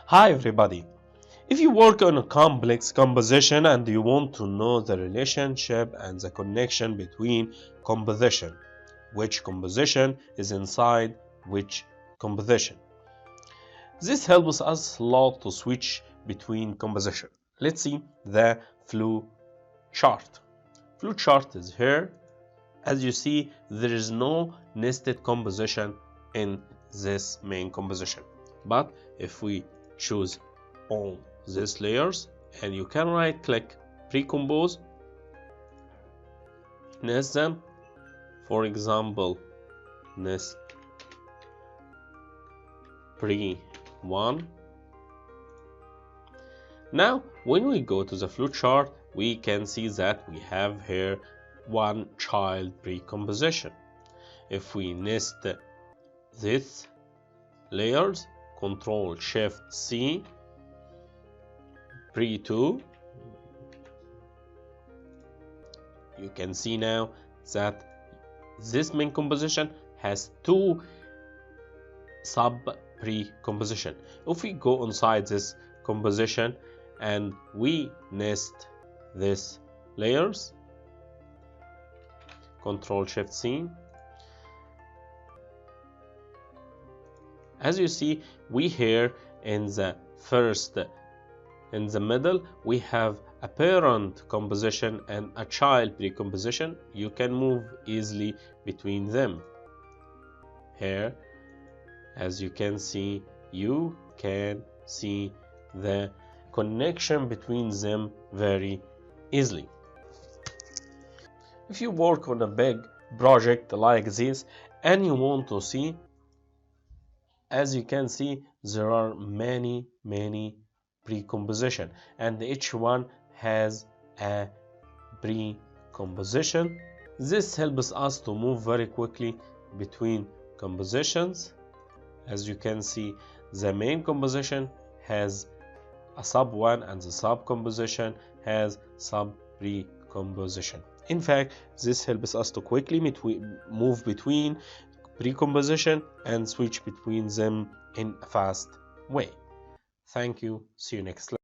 Hi everybody. If you work on a complex composition and you want to know the relationship and the connection between composition, which composition is inside which composition, this helps us a lot to switch between composition. Let's see the flow chart. Flow chart is here. As you see, there is no nested composition in this main composition. But if we choose all these layers and you can right click pre-compose, nest them, for example nest pre1. Now when we go to the flowchart, we can see that we have here one child pre-composition. If we nest these layers, Control Shift C, pre2, you can see now that this main composition has two sub pre-composition. If we go inside this composition and we nest these layers, Control Shift C, as you see, we here in the middle we have a parent composition and a child pre-composition. You can move easily between them. Here, as you can see the connection between them very easily. If you work on a big project like this and you want to see, as you can see, there are many pre-composition and each one has a pre-composition. This helps us to move very quickly between compositions. As you can see, the main composition has a sub 1 and the sub composition has sub pre-composition. In fact, this helps us to quickly move between pre-composition and switch between them in a fast way. Thank you. See you next time.